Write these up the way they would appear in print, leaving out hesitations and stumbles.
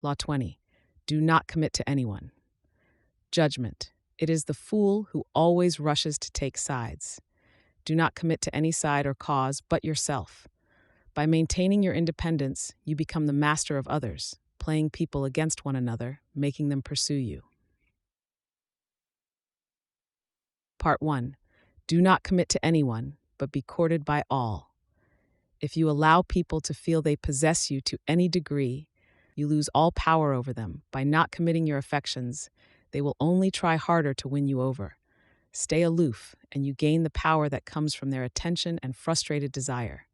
Law 20. Do not commit to anyone. Judgment. It is the fool who always rushes to take sides. Do not commit to any side or cause but yourself. By maintaining your independence, you become the master of others, playing people against one another, making them pursue you. Part 1. Do not commit to anyone, but be courted by all. If you allow people to feel they possess you to any degree, you lose all power over them. By not committing your affections, they will only try harder to win you over. Stay aloof, and you gain the power that comes from their attention and frustrated desire.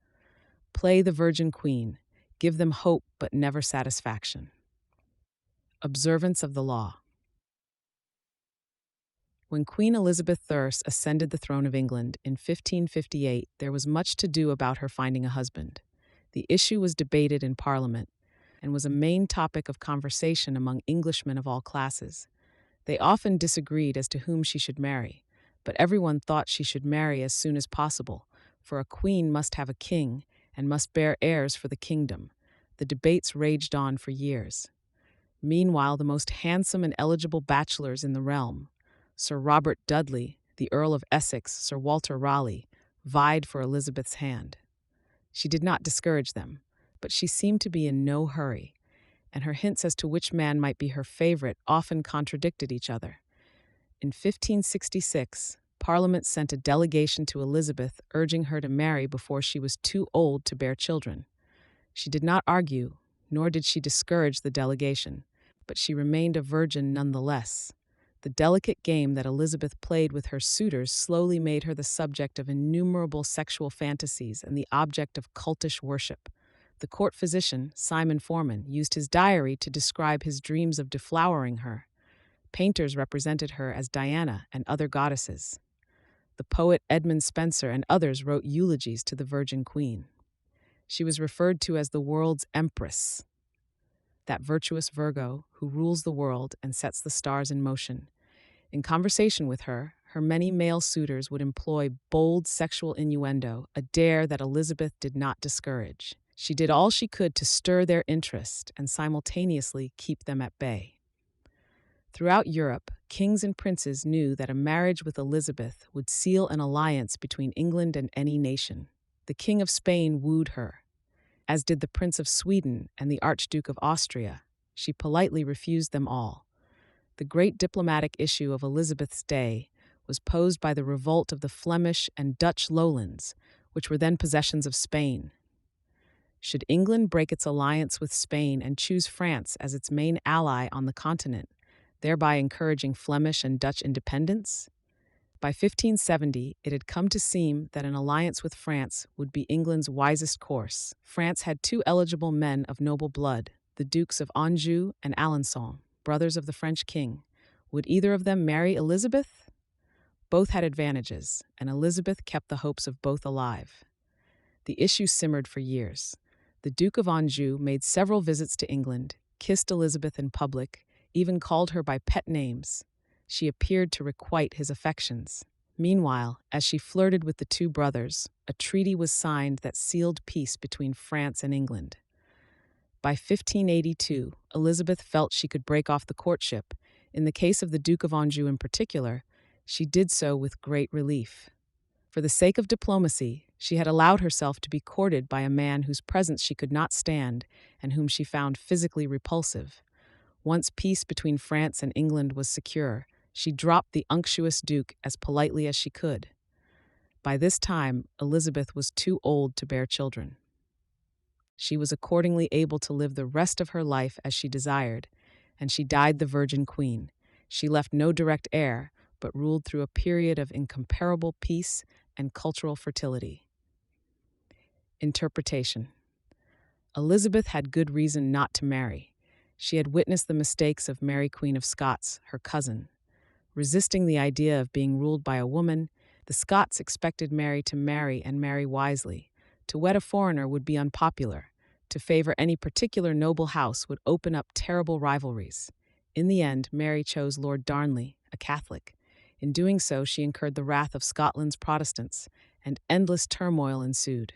Play the Virgin Queen. Give them hope, but never satisfaction. Observance of the law. When Queen Elizabeth I ascended the throne of England in 1558, there was much to do about her finding a husband. The issue was debated in Parliament and was a main topic of conversation among Englishmen of all classes. They often disagreed as to whom she should marry, but everyone thought she should marry as soon as possible, for a queen must have a king and must bear heirs for the kingdom. The debates raged on for years. Meanwhile, the most handsome and eligible bachelors in the realm, Sir Robert Dudley, the Earl of Essex, Sir Walter Raleigh, vied for Elizabeth's hand. She did not discourage them, but she seemed to be in no hurry, and her hints as to which man might be her favorite often contradicted each other. In 1566, Parliament sent a delegation to Elizabeth urging her to marry before she was too old to bear children. She did not argue, nor did she discourage the delegation, but she remained a virgin nonetheless. The delicate game that Elizabeth played with her suitors slowly made her the subject of innumerable sexual fantasies and the object of cultish worship. The court physician, Simon Forman, used his diary to describe his dreams of deflowering her. Painters represented her as Diana and other goddesses. The poet Edmund Spenser and others wrote eulogies to the Virgin Queen. She was referred to as the world's empress, that virtuous Virgo who rules the world and sets the stars in motion. In conversation with her, her many male suitors would employ bold sexual innuendo, a dare that Elizabeth did not discourage. She did all she could to stir their interest and simultaneously keep them at bay. Throughout Europe, kings and princes knew that a marriage with Elizabeth would seal an alliance between England and any nation. The King of Spain wooed her, as did the Prince of Sweden and the Archduke of Austria. She politely refused them all. The great diplomatic issue of Elizabeth's day was posed by the revolt of the Flemish and Dutch lowlands, which were then possessions of Spain. Should England break its alliance with Spain and choose France as its main ally on the continent, thereby encouraging Flemish and Dutch independence? By 1570, it had come to seem that an alliance with France would be England's wisest course. France had two eligible men of noble blood, the Dukes of Anjou and Alençon, brothers of the French king. Would either of them marry Elizabeth? Both had advantages, and Elizabeth kept the hopes of both alive. The issue simmered for years. The Duke of Anjou made several visits to England, kissed Elizabeth in public, even called her by pet names. She appeared to requite his affections. Meanwhile, as she flirted with the two brothers, a treaty was signed that sealed peace between France and England. By 1582, Elizabeth felt she could break off the courtship. In the case of the Duke of Anjou in particular, she did so with great relief. For the sake of diplomacy, she had allowed herself to be courted by a man whose presence she could not stand and whom she found physically repulsive. Once peace between France and England was secure, she dropped the unctuous Duke as politely as she could. By this time, Elizabeth was too old to bear children. She was accordingly able to live the rest of her life as she desired, and she died the Virgin Queen. She left no direct heir, but ruled through a period of incomparable peace and cultural fertility. Interpretation. Elizabeth had good reason not to marry. She had witnessed the mistakes of Mary Queen of Scots, her cousin. Resisting the idea of being ruled by a woman, the Scots expected Mary to marry and marry wisely. To wed a foreigner would be unpopular. To favor any particular noble house would open up terrible rivalries. In the end, Mary chose Lord Darnley, a Catholic. In doing so, she incurred the wrath of Scotland's Protestants, and endless turmoil ensued.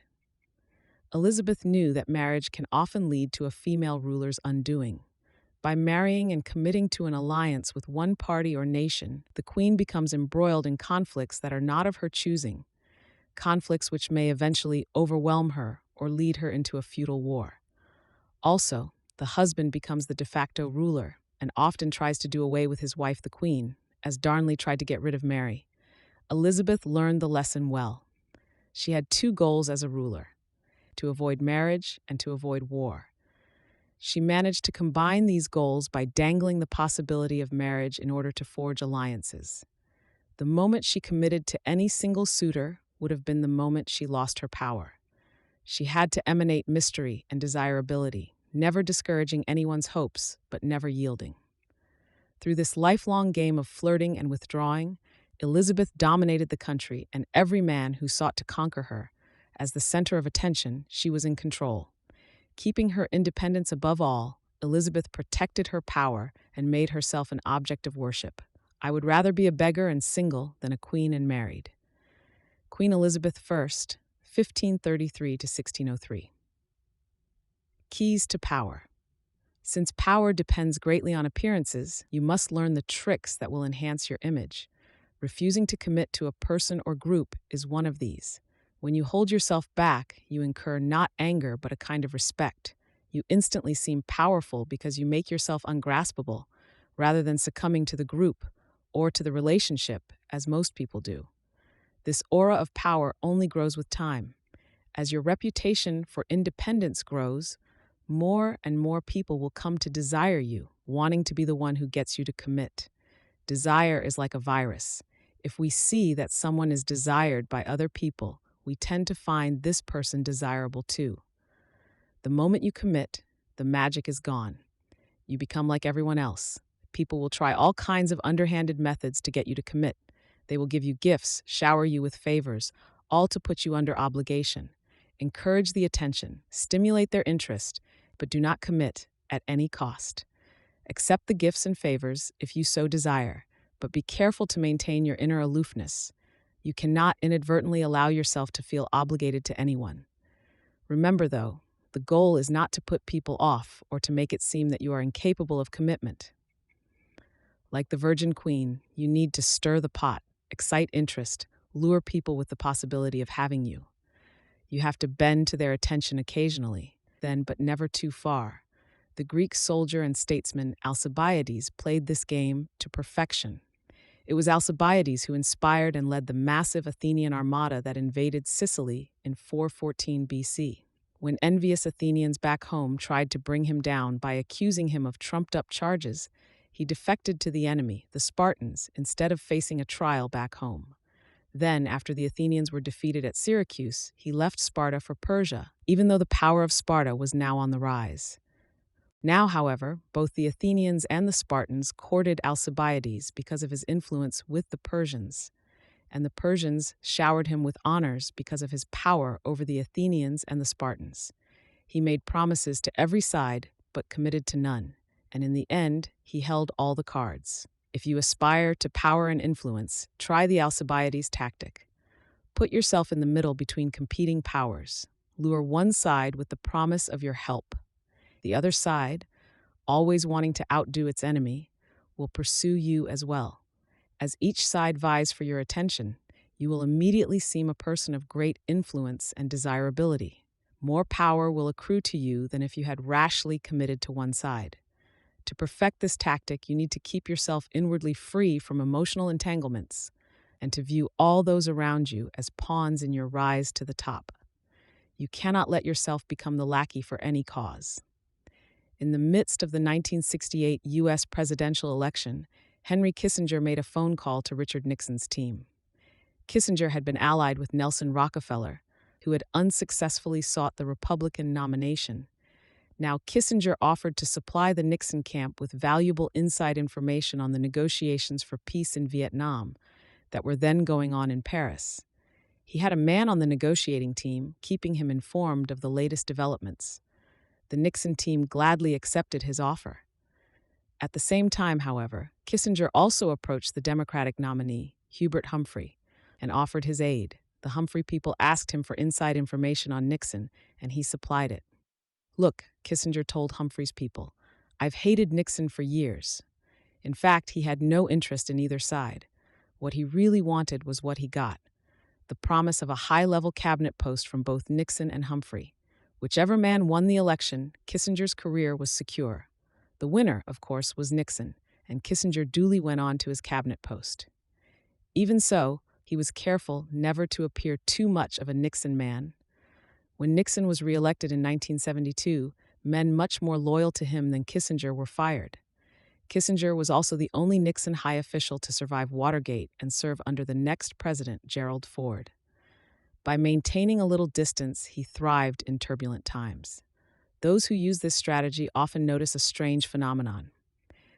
Elizabeth knew that marriage can often lead to a female ruler's undoing. By marrying and committing to an alliance with one party or nation, the queen becomes embroiled in conflicts that are not of her choosing, conflicts which may eventually overwhelm her or lead her into a feudal war. Also, the husband becomes the de facto ruler and often tries to do away with his wife, the queen, as Darnley tried to get rid of Mary. Elizabeth learned the lesson well. She had two goals as a ruler: to avoid marriage and to avoid war. She managed to combine these goals by dangling the possibility of marriage in order to forge alliances. The moment she committed to any single suitor would have been the moment she lost her power. She had to emanate mystery and desirability, never discouraging anyone's hopes, but never yielding. Through this lifelong game of flirting and withdrawing, Elizabeth dominated the country, and every man who sought to conquer her. As the center of attention, she was in control. Keeping her independence above all, Elizabeth protected her power and made herself an object of worship. I would rather be a beggar and single than a queen and married. Queen Elizabeth I, 1533 to 1603. Keys to power. Since power depends greatly on appearances, you must learn the tricks that will enhance your image. Refusing to commit to a person or group is one of these. When you hold yourself back, you incur not anger but a kind of respect. You instantly seem powerful because you make yourself ungraspable, rather than succumbing to the group or to the relationship, as most people do. This aura of power only grows with time. As your reputation for independence grows, more and more people will come to desire you, wanting to be the one who gets you to commit. Desire is like a virus. If we see that someone is desired by other people, we tend to find this person desirable too. The moment you commit, the magic is gone. You become like everyone else. People will try all kinds of underhanded methods to get you to commit. They will give you gifts, shower you with favors, all to put you under obligation. Encourage the attention, stimulate their interest, but do not commit at any cost. Accept the gifts and favors if you so desire, but be careful to maintain your inner aloofness. You cannot inadvertently allow yourself to feel obligated to anyone. Remember, though, the goal is not to put people off or to make it seem that you are incapable of commitment. Like the Virgin Queen, you need to stir the pot, excite interest, lure people with the possibility of having you. You have to bend to their attention occasionally, then, but never too far. The Greek soldier and statesman Alcibiades played this game to perfection. It was Alcibiades who inspired and led the massive Athenian armada that invaded Sicily in 414 BC. When envious Athenians back home tried to bring him down by accusing him of trumped-up charges, he defected to the enemy, the Spartans, instead of facing a trial back home. Then, after the Athenians were defeated at Syracuse, he left Sparta for Persia, even though the power of Sparta was now on the rise. Now, however, both the Athenians and the Spartans courted Alcibiades because of his influence with the Persians, and the Persians showered him with honors because of his power over the Athenians and the Spartans. He made promises to every side, but committed to none, and in the end, he held all the cards. If you aspire to power and influence, try the Alcibiades tactic. Put yourself in the middle between competing powers. Lure one side with the promise of your help. The other side, always wanting to outdo its enemy, will pursue you as well. As each side vies for your attention, you will immediately seem a person of great influence and desirability. More power will accrue to you than if you had rashly committed to one side. To perfect this tactic, you need to keep yourself inwardly free from emotional entanglements and to view all those around you as pawns in your rise to the top. You cannot let yourself become the lackey for any cause. In the midst of the 1968 U.S. presidential election, Henry Kissinger made a phone call to Richard Nixon's team. Kissinger had been allied with Nelson Rockefeller, who had unsuccessfully sought the Republican nomination. Now, Kissinger offered to supply the Nixon camp with valuable inside information on the negotiations for peace in Vietnam that were then going on in Paris. He had a man on the negotiating team, keeping him informed of the latest developments. The Nixon team gladly accepted his offer. At the same time, however, Kissinger also approached the Democratic nominee, Hubert Humphrey, and offered his aid. The Humphrey people asked him for inside information on Nixon, and he supplied it. "Look," Kissinger told Humphrey's people, I've hated Nixon for years. In fact, he had no interest in either side. What he really wanted was what he got: the promise of a high-level cabinet post from both Nixon and Humphrey. Whichever man won the election, Kissinger's career was secure. The winner, of course, was Nixon, and Kissinger duly went on to his cabinet post. Even so, he was careful never to appear too much of a Nixon man. When Nixon was reelected in 1972, men much more loyal to him than Kissinger were fired. Kissinger was also the only Nixon high official to survive Watergate and serve under the next president, Gerald Ford. By maintaining a little distance, he thrived in turbulent times. Those who use this strategy often notice a strange phenomenon.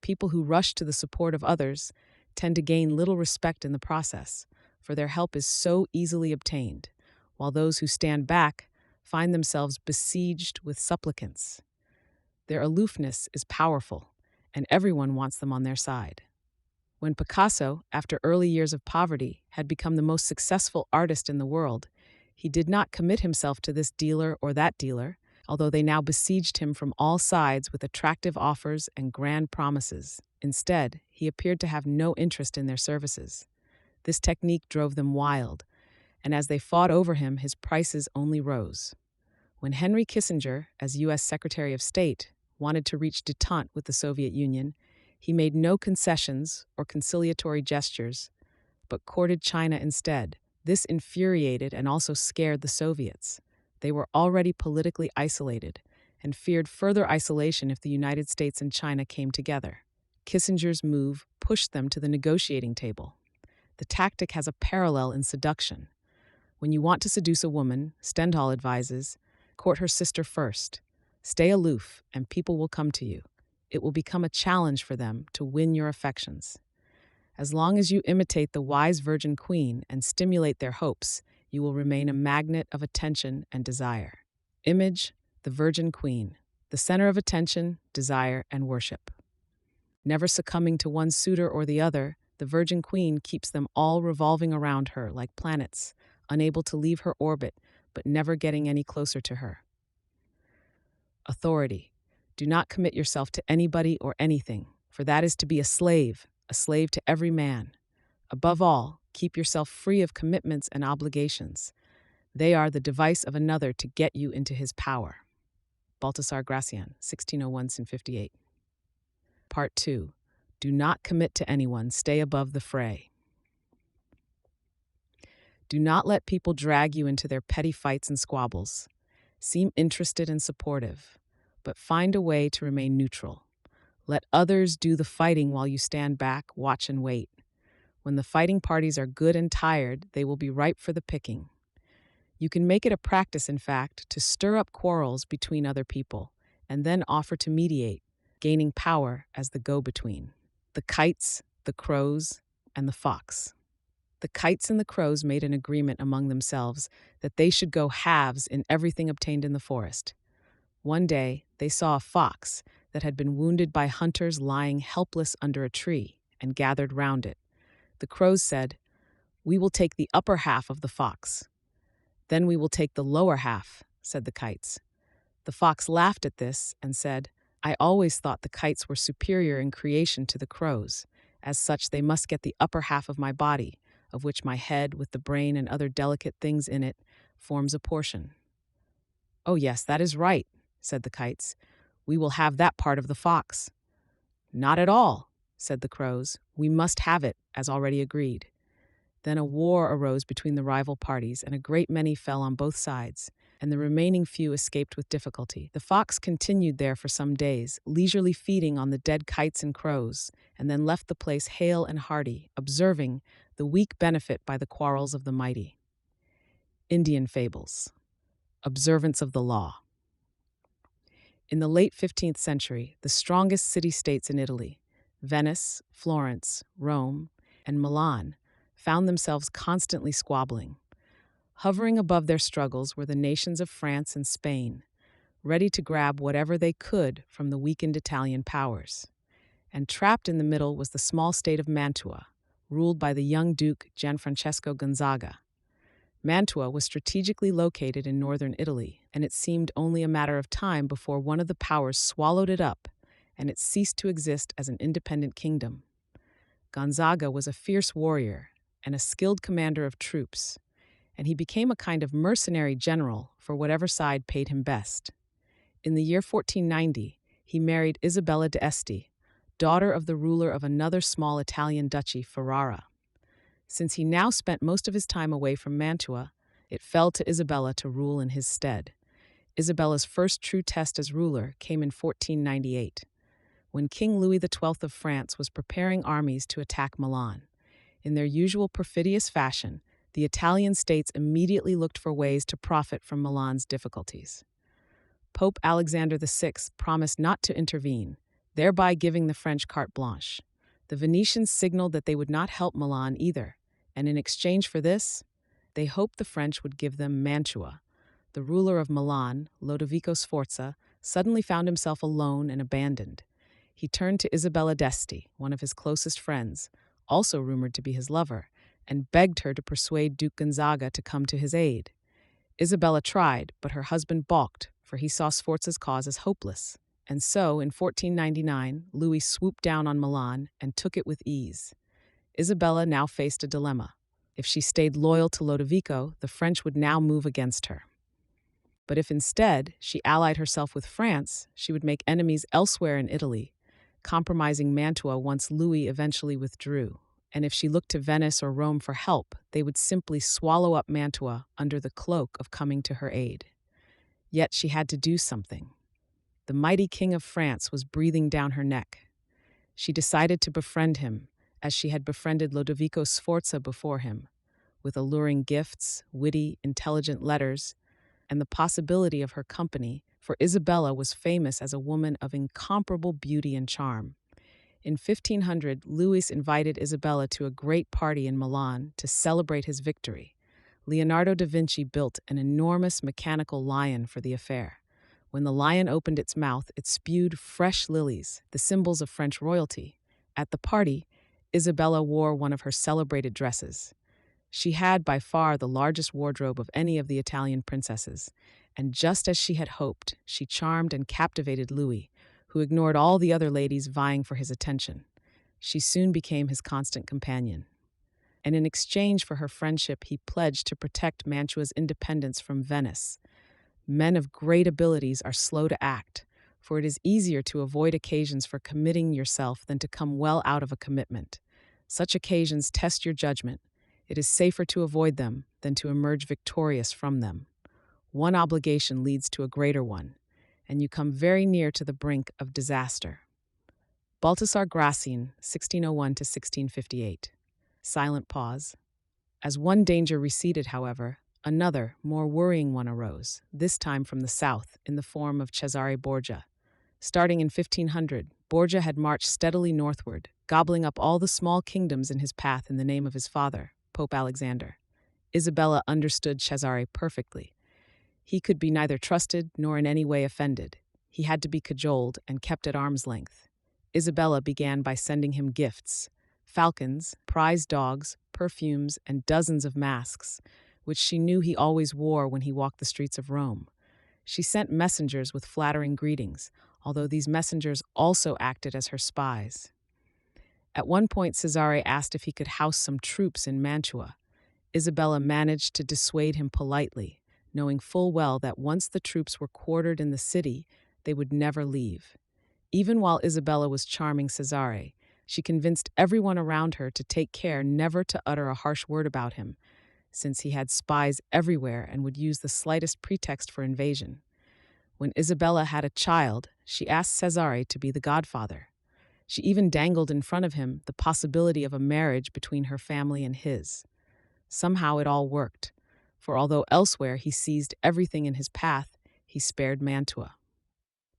People who rush to the support of others tend to gain little respect in the process, for their help is so easily obtained, while those who stand back find themselves besieged with supplicants. Their aloofness is powerful, and everyone wants them on their side. When Picasso, after early years of poverty, had become the most successful artist in the world, he did not commit himself to this dealer or that dealer, although they now besieged him from all sides with attractive offers and grand promises. Instead, he appeared to have no interest in their services. This technique drove them wild, and as they fought over him, his prices only rose. When Henry Kissinger, as U.S. Secretary of State, wanted to reach détente with the Soviet Union, he made no concessions or conciliatory gestures, but courted China instead. This infuriated and also scared the Soviets. They were already politically isolated and feared further isolation if the United States and China came together. Kissinger's move pushed them to the negotiating table. The tactic has a parallel in seduction. When you want to seduce a woman, Stendhal advises, court her sister first. Stay aloof, and people will come to you. It will become a challenge for them to win your affections. As long as you imitate the wise Virgin Queen and stimulate their hopes, you will remain a magnet of attention and desire. Image: the Virgin Queen, the center of attention, desire, and worship. Never succumbing to one suitor or the other, the Virgin Queen keeps them all revolving around her like planets, unable to leave her orbit, but never getting any closer to her. Authority: do not commit yourself to anybody or anything, for that is to be a slave to every man. Above all, keep yourself free of commitments and obligations. They are the device of another to get you into his power. Baltasar Gracian, 1601-58. Part 2. Do not commit to anyone. Stay above the fray. Do not let people drag you into their petty fights and squabbles. Seem interested and supportive, but find a way to remain neutral. Let others do the fighting while you stand back, watch, and wait. When the fighting parties are good and tired, they will be ripe for the picking. You can make it a practice, in fact, to stir up quarrels between other people, and then offer to mediate, gaining power as the go-between. The kites, the crows, and the fox. The kites and the crows made an agreement among themselves that they should go halves in everything obtained in the forest. One day, they saw a fox that had been wounded by hunters lying helpless under a tree, and gathered round it. The crows said, "We will take the upper half of the fox." "Then we will take the lower half," said the kites. The fox laughed at this and said, "I always thought the kites were superior in creation to the crows. As such, they must get the upper half of my body, of which my head, with the brain and other delicate things in it, forms a portion." "Oh yes, that is right," said the kites. "We will have that part of the fox." "Not at all," said the crows. "We must have it, as already agreed." Then a war arose between the rival parties, and a great many fell on both sides, and the remaining few escaped with difficulty. The fox continued there for some days, leisurely feeding on the dead kites and crows, and then left the place hale and hearty, observing the weak benefit by the quarrels of the mighty. Indian fables. Observance of the law. In the late 15th century, the strongest city-states in Italy, Venice, Florence, Rome, and Milan, found themselves constantly squabbling. Hovering above their struggles were the nations of France and Spain, ready to grab whatever they could from the weakened Italian powers. And trapped in the middle was the small state of Mantua, ruled by the young Duke Gianfrancesco Gonzaga. Mantua was strategically located in northern Italy, and it seemed only a matter of time before one of the powers swallowed it up and it ceased to exist as an independent kingdom. Gonzaga was a fierce warrior and a skilled commander of troops, and he became a kind of mercenary general for whatever side paid him best. In the year 1490, he married Isabella d'Este, daughter of the ruler of another small Italian duchy, Ferrara. Since he now spent most of his time away from Mantua, it fell to Isabella to rule in his stead. Isabella's first true test as ruler came in 1498, when King Louis XII of France was preparing armies to attack Milan. In their usual perfidious fashion, the Italian states immediately looked for ways to profit from Milan's difficulties. Pope Alexander VI promised not to intervene, thereby giving the French carte blanche. The Venetians signaled that they would not help Milan either, and in exchange for this, they hoped the French would give them Mantua. The ruler of Milan, Lodovico Sforza, suddenly found himself alone and abandoned. He turned to Isabella d'Este, one of his closest friends, also rumored to be his lover, and begged her to persuade Duke Gonzaga to come to his aid. Isabella tried, but her husband balked, for he saw Sforza's cause as hopeless. And so, in 1499, Louis swooped down on Milan and took it with ease. Isabella now faced a dilemma. If she stayed loyal to Lodovico, the French would now move against her. But if instead she allied herself with France, she would make enemies elsewhere in Italy, compromising Mantua once Louis eventually withdrew. And if she looked to Venice or Rome for help, they would simply swallow up Mantua under the cloak of coming to her aid. Yet she had to do something. The mighty King of France was breathing down her neck. She decided to befriend him, as she had befriended Lodovico Sforza before him, with alluring gifts, witty, intelligent letters, and the possibility of her company, for Isabella was famous as a woman of incomparable beauty and charm. In 1500, Louis invited Isabella to a great party in Milan to celebrate his victory. Leonardo da Vinci built an enormous mechanical lion for the affair. When the lion opened its mouth, it spewed fresh lilies, the symbols of French royalty. At the party, Isabella wore one of her celebrated dresses. She had by far the largest wardrobe of any of the Italian princesses, and just as she had hoped, she charmed and captivated Louis, who ignored all the other ladies vying for his attention. She soon became his constant companion. And in exchange for her friendship, he pledged to protect Mantua's independence from Venice. Men of great abilities are slow to act, for it is easier to avoid occasions for committing yourself than to come well out of a commitment. Such occasions test your judgment. It is safer to avoid them than to emerge victorious from them. One obligation leads to a greater one, and you come very near to the brink of disaster. Baltasar Gracian, 1601 to 1658. Silent pause. As one danger receded, however, another, more worrying one arose, this time from the south, in the form of Cesare Borgia. Starting in 1500, Borgia had marched steadily northward, gobbling up all the small kingdoms in his path in the name of his father, Pope Alexander. Isabella understood Cesare perfectly. He could be neither trusted nor in any way offended. He had to be cajoled and kept at arm's length. Isabella began by sending him gifts: falcons, prize dogs, perfumes, and dozens of masks, which she knew he always wore when he walked the streets of Rome. She sent messengers with flattering greetings, although these messengers also acted as her spies. At one point, Cesare asked if he could house some troops in Mantua. Isabella managed to dissuade him politely, knowing full well that once the troops were quartered in the city, they would never leave. Even while Isabella was charming Cesare, she convinced everyone around her to take care never to utter a harsh word about him, since he had spies everywhere and would use the slightest pretext for invasion. When Isabella had a child, she asked Cesare to be the godfather. She even dangled in front of him the possibility of a marriage between her family and his. Somehow it all worked, for although elsewhere he seized everything in his path, he spared Mantua.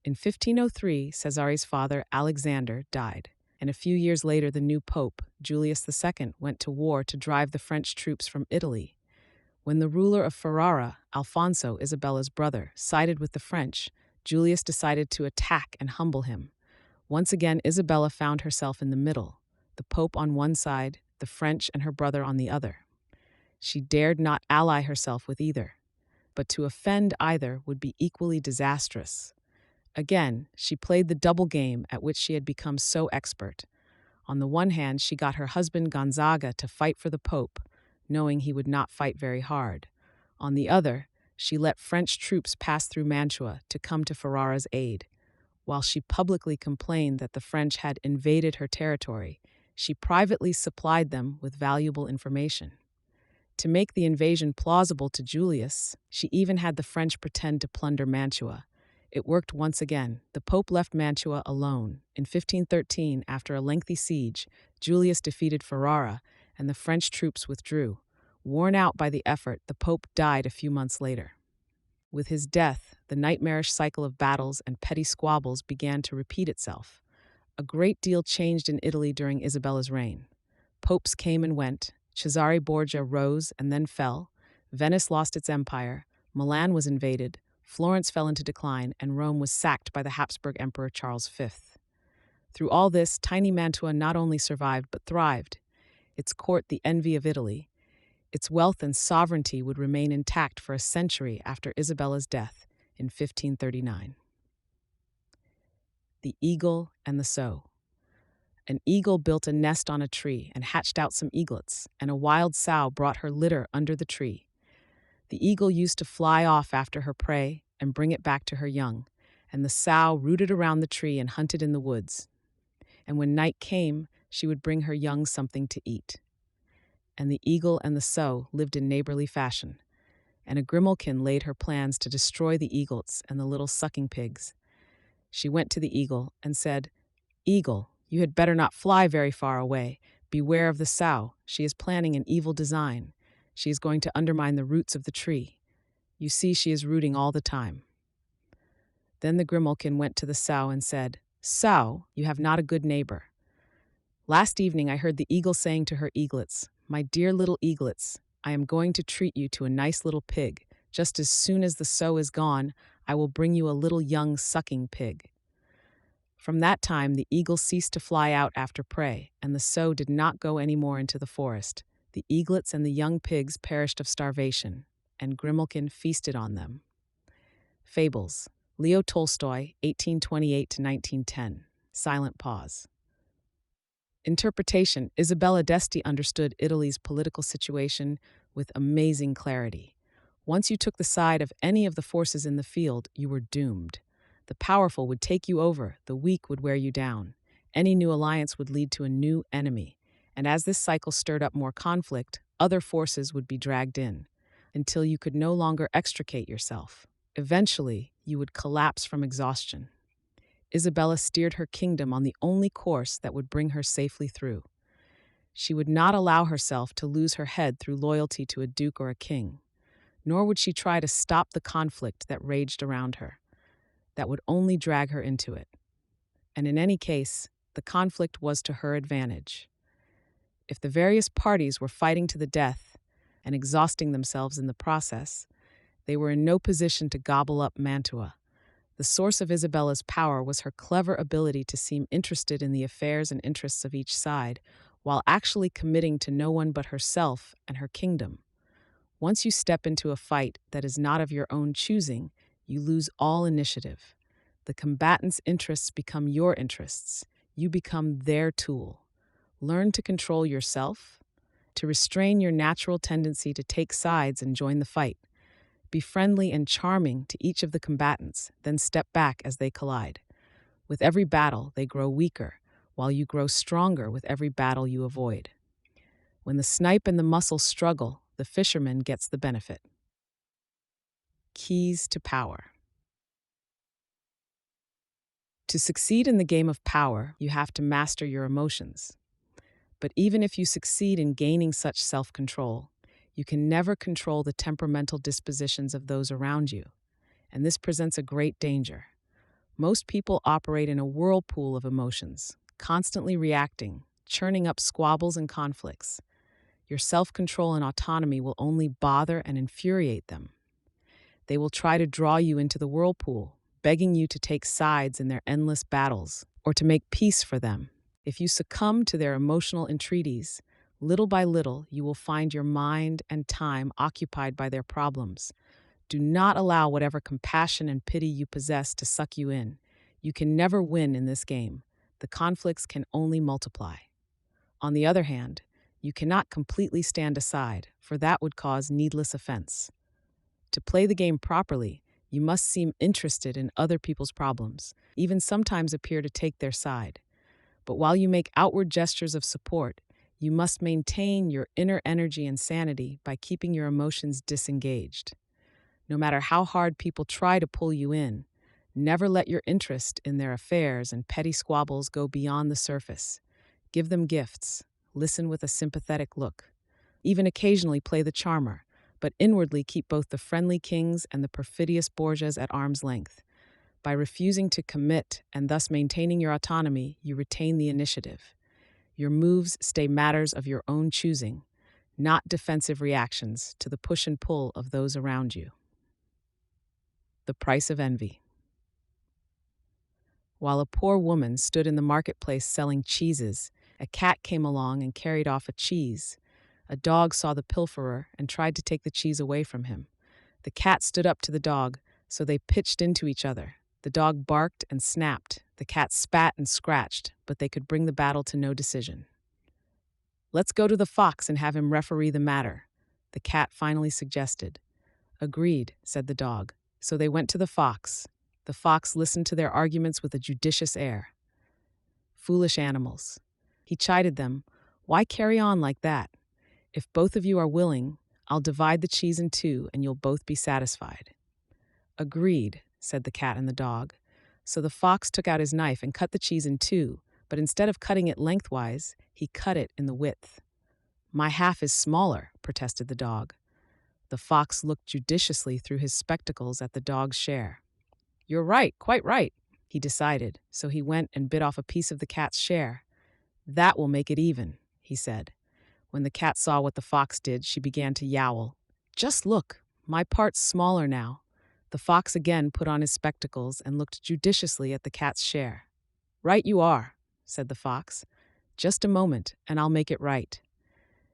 In 1503, Cesare's father, Alexander, died, and a few years later the new pope, Julius II, went to war to drive the French troops from Italy. When the ruler of Ferrara, Alfonso, Isabella's brother, sided with the French, Julius decided to attack and humble him. Once again, Isabella found herself in the middle, the pope on one side, the French and her brother on the other. She dared not ally herself with either, but to offend either would be equally disastrous. Again, she played the double game at which she had become so expert. On the one hand, she got her husband Gonzaga to fight for the Pope, knowing he would not fight very hard. On the other, she let French troops pass through Mantua to come to Ferrara's aid. While she publicly complained that the French had invaded her territory, she privately supplied them with valuable information. To make the invasion plausible to Julius, she even had the French pretend to plunder Mantua. It worked once again. The Pope left Mantua alone. In 1513, after a lengthy siege, Julius defeated Ferrara, and the French troops withdrew. Worn out by the effort, the Pope died a few months later. With his death, the nightmarish cycle of battles and petty squabbles began to repeat itself. A great deal changed in Italy during Isabella's reign. Popes came and went, Cesare Borgia rose and then fell, Venice lost its empire, Milan was invaded, Florence fell into decline, and Rome was sacked by the Habsburg Emperor Charles V. Through all this, tiny Mantua not only survived but thrived. Its court the envy of Italy. Its wealth and sovereignty would remain intact for a century after Isabella's death in 1539. The Eagle and the Sow. An eagle built a nest on a tree and hatched out some eaglets, and a wild sow brought her litter under the tree. The eagle used to fly off after her prey and bring it back to her young, and the sow rooted around the tree and hunted in the woods. And when night came, she would bring her young something to eat. And the eagle and the sow lived in neighborly fashion, and a grimalkin laid her plans to destroy the eaglets and the little sucking pigs. She went to the eagle and said, "Eagle, you had better not fly very far away. Beware of the sow. She is planning an evil design. She is going to undermine the roots of the tree. You see, she is rooting all the time." Then the grimalkin went to the sow and said, "Sow, you have not a good neighbor. Last evening I heard the eagle saying to her eaglets, 'My dear little eaglets, I am going to treat you to a nice little pig. Just as soon as the sow is gone, I will bring you a little young sucking pig.'" From that time, the eagle ceased to fly out after prey, and the sow did not go any more into the forest. The eaglets and the young pigs perished of starvation, and Grimalkin feasted on them. Fables. Leo Tolstoy, 1828-1910. Silent pause. Interpretation. Isabella d'Este understood Italy's political situation with amazing clarity. Once you took the side of any of the forces in the field, you were doomed. The powerful would take you over, the weak would wear you down. Any new alliance would lead to a new enemy, and as this cycle stirred up more conflict, other forces would be dragged in, until you could no longer extricate yourself. Eventually, you would collapse from exhaustion. Isabella steered her kingdom on the only course that would bring her safely through. She would not allow herself to lose her head through loyalty to a duke or a king, nor would she try to stop the conflict that raged around her. That would only drag her into it. And in any case, the conflict was to her advantage. If the various parties were fighting to the death and exhausting themselves in the process, they were in no position to gobble up Mantua. The source of Isabella's power was her clever ability to seem interested in the affairs and interests of each side, while actually committing to no one but herself and her kingdom. Once you step into a fight that is not of your own choosing, you lose all initiative. The combatants' interests become your interests. You become their tool. Learn to control yourself, to restrain your natural tendency to take sides and join the fight. Be friendly and charming to each of the combatants, then step back as they collide. With every battle, they grow weaker, while you grow stronger with every battle you avoid. When the snipe and the mussel struggle, the fisherman gets the benefit. Keys to power. To succeed in the game of power, you have to master your emotions. But even if you succeed in gaining such self-control, you can never control the temperamental dispositions of those around you, and this presents a great danger. Most people operate in a whirlpool of emotions, constantly reacting, churning up squabbles and conflicts. Your self-control and autonomy will only bother and infuriate them. They will try to draw you into the whirlpool, begging you to take sides in their endless battles or to make peace for them. If you succumb to their emotional entreaties, little by little you will find your mind and time occupied by their problems. Do not allow whatever compassion and pity you possess to suck you in. You can never win in this game. The conflicts can only multiply. On the other hand, you cannot completely stand aside, for that would cause needless offense. To play the game properly, you must seem interested in other people's problems, even sometimes appear to take their side. But while you make outward gestures of support, you must maintain your inner energy and sanity by keeping your emotions disengaged. No matter how hard people try to pull you in, never let your interest in their affairs and petty squabbles go beyond the surface. Give them gifts, listen with a sympathetic look. Even occasionally play the charmer, but inwardly keep both the friendly kings and the perfidious Borgias at arm's length. By refusing to commit and thus maintaining your autonomy, you retain the initiative. Your moves stay matters of your own choosing, not defensive reactions to the push and pull of those around you. The price of envy. While a poor woman stood in the marketplace selling cheeses, a cat came along and carried off a cheese. A dog saw the pilferer and tried to take the cheese away from him. The cat stood up to the dog, so they pitched into each other. The dog barked and snapped. The cat spat and scratched, but they could bring the battle to no decision. "Let's go to the fox and have him referee the matter," the cat finally suggested. "Agreed," said the dog. So they went to the fox. The fox listened to their arguments with a judicious air. "Foolish animals." He chided them. "Why carry on like that? If both of you are willing, I'll divide the cheese in two and you'll both be satisfied." "Agreed," said the cat and the dog. So the fox took out his knife and cut the cheese in two, but instead of cutting it lengthwise, he cut it in the width. "My half is smaller," protested the dog. The fox looked judiciously through his spectacles at the dog's share. "You're right, quite right," he decided, so he went and bit off a piece of the cat's share. "That will make it even," he said. When the cat saw what the fox did, she began to yowl. "Just look, my part's smaller now." The fox again put on his spectacles and looked judiciously at the cat's share. "Right you are," said the fox. "Just a moment, and I'll make it right."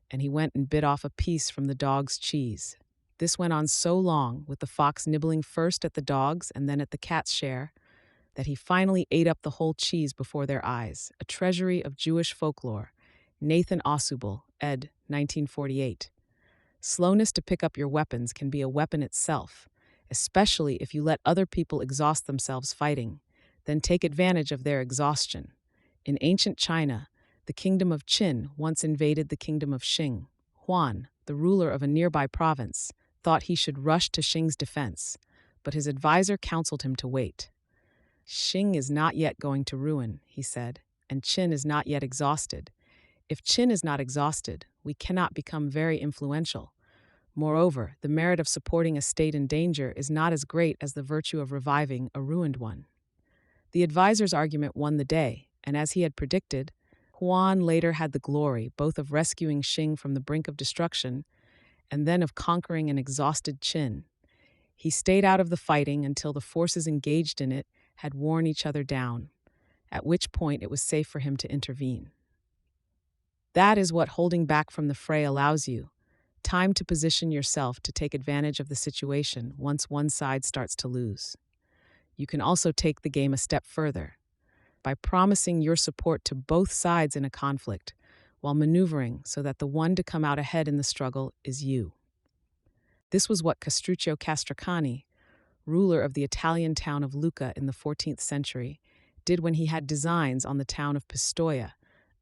And he went and bit off a piece from the dog's cheese. This went on so long, with the fox nibbling first at the dog's and then at the cat's share, that he finally ate up the whole cheese before their eyes, a treasury of Jewish folklore. Nathan Osubel, ed. 1948. Slowness to pick up your weapons can be a weapon itself, especially if you let other people exhaust themselves fighting, then take advantage of their exhaustion. In ancient China, the kingdom of Qin once invaded the kingdom of Xing. Huan, the ruler of a nearby province, thought he should rush to Xing's defense, but his advisor counseled him to wait. "Xing is not yet going to ruin," he said, "and Qin is not yet exhausted. If Qin is not exhausted, we cannot become very influential. Moreover, the merit of supporting a state in danger is not as great as the virtue of reviving a ruined one." The advisor's argument won the day, and as he had predicted, Huan later had the glory both of rescuing Xing from the brink of destruction and then of conquering an exhausted Qin. He stayed out of the fighting until the forces engaged in it had worn each other down, at which point it was safe for him to intervene. That is what holding back from the fray allows you: time to position yourself to take advantage of the situation once one side starts to lose. You can also take the game a step further by promising your support to both sides in a conflict, while maneuvering so that the one to come out ahead in the struggle is you. This was what Castruccio Castracani, ruler of the Italian town of Lucca in the 14th century, did when he had designs on the town of Pistoia.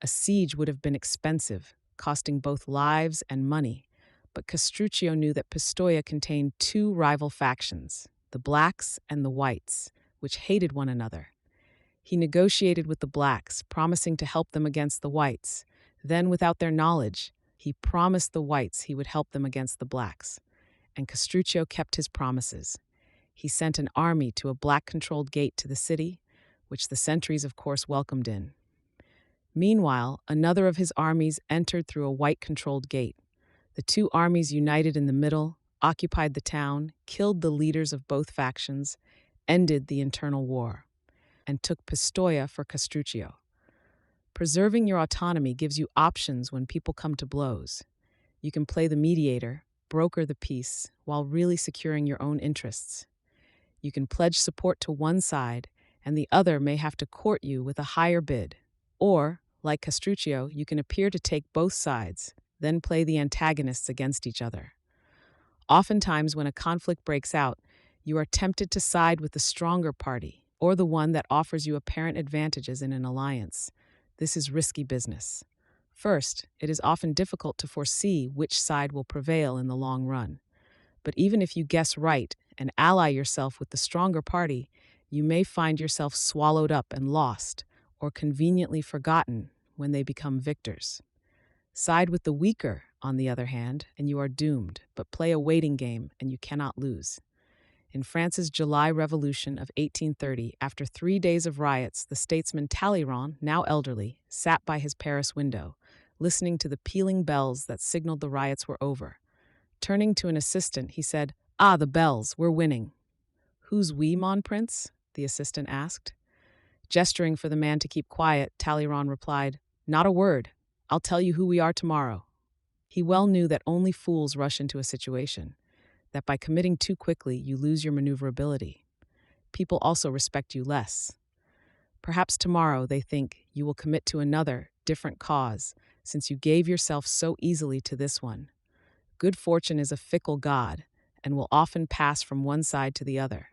A siege would have been expensive, costing both lives and money, but Castruccio knew that Pistoia contained two rival factions, the blacks and the whites, which hated one another. He negotiated with the blacks, promising to help them against the whites. Then, without their knowledge, he promised the whites he would help them against the blacks. And Castruccio kept his promises. He sent an army to a black-controlled gate to the city, which the sentries, of course, welcomed in. Meanwhile, another of his armies entered through a white-controlled gate. The two armies united in the middle, occupied the town, killed the leaders of both factions, ended the internal war, and took Pistoia for Castruccio. Preserving your autonomy gives you options when people come to blows. You can play the mediator, broker the peace, while really securing your own interests. You can pledge support to one side and the other may have to court you with a higher bid. Or, like Castruccio, you can appear to take both sides, then play the antagonists against each other. Oftentimes, when a conflict breaks out, you are tempted to side with the stronger party, or the one that offers you apparent advantages in an alliance. This is risky business. First, it is often difficult to foresee which side will prevail in the long run. But even if you guess right and ally yourself with the stronger party, you may find yourself swallowed up and lost, or conveniently forgotten when they become victors. Side with the weaker, on the other hand, and you are doomed, but play a waiting game and you cannot lose. In France's July Revolution of 1830, after 3 days of riots, the statesman Talleyrand, now elderly, sat by his Paris window, listening to the pealing bells that signaled the riots were over. Turning to an assistant, he said, "Ah, the bells, we're winning." "Who's we, mon prince?" the assistant asked. Gesturing for the man to keep quiet, Talleyrand replied, "Not a word. I'll tell you who we are tomorrow." He well knew that only fools rush into a situation, that by committing too quickly, you lose your maneuverability. People also respect you less. Perhaps tomorrow, they think, you will commit to another, different cause, since you gave yourself so easily to this one. Good fortune is a fickle god, and will often pass from one side to the other.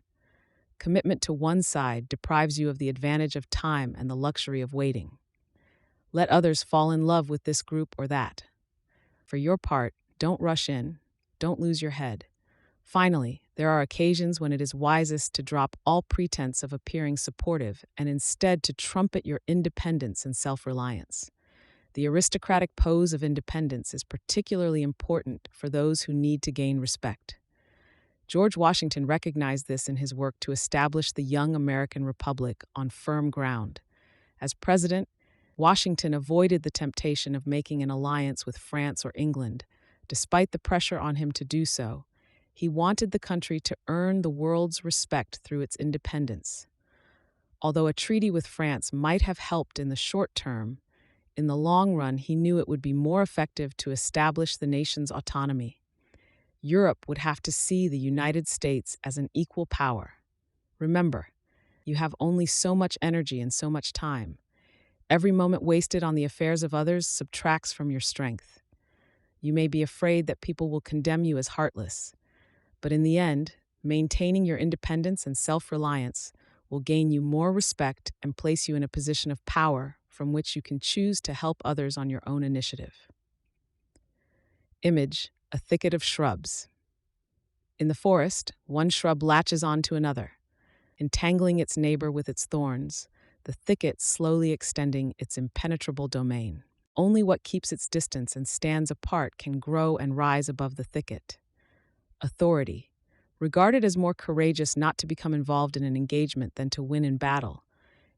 Commitment to one side deprives you of the advantage of time and the luxury of waiting. Let others fall in love with this group or that. For your part, don't rush in, don't lose your head. Finally, there are occasions when it is wisest to drop all pretense of appearing supportive and instead to trumpet your independence and self-reliance. The aristocratic pose of independence is particularly important for those who need to gain respect. George Washington recognized this in his work to establish the young American Republic on firm ground. As president, Washington avoided the temptation of making an alliance with France or England, despite the pressure on him to do so. He wanted the country to earn the world's respect through its independence. Although a treaty with France might have helped in the short term, in the long run he knew it would be more effective to establish the nation's autonomy. Europe would have to see the United States as an equal power. Remember, you have only so much energy and so much time. Every moment wasted on the affairs of others subtracts from your strength. You may be afraid that people will condemn you as heartless, but in the end, maintaining your independence and self-reliance will gain you more respect and place you in a position of power from which you can choose to help others on your own initiative. Image, a thicket of shrubs. In the forest, one shrub latches onto another, entangling its neighbor with its thorns, the thicket slowly extending its impenetrable domain. Only what keeps its distance and stands apart can grow and rise above the thicket. Authority. Regarded as more courageous not to become involved in an engagement than to win in battle,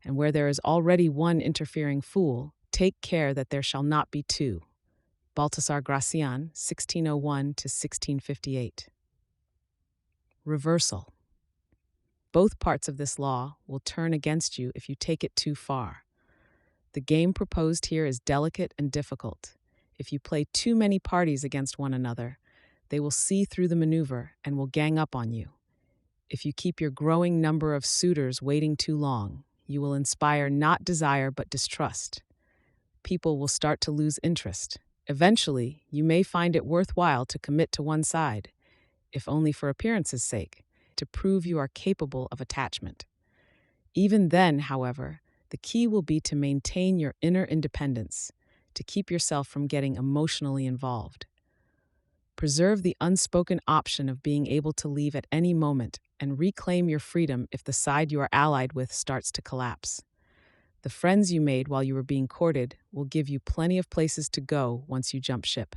and where there is already one interfering fool, take care that there shall not be two. Baltasar Gracian, 1601 to 1658. Reversal. Both parts of this law will turn against you if you take it too far. The game proposed here is delicate and difficult. If you play too many parties against one another, they will see through the maneuver and will gang up on you. If you keep your growing number of suitors waiting too long, you will inspire not desire but distrust. People will start to lose interest. Eventually, you may find it worthwhile to commit to one side, if only for appearance's sake, to prove you are capable of attachment. Even then, however, the key will be to maintain your inner independence, to keep yourself from getting emotionally involved. Preserve the unspoken option of being able to leave at any moment and reclaim your freedom if the side you are allied with starts to collapse. The friends you made while you were being courted will give you plenty of places to go once you jump ship.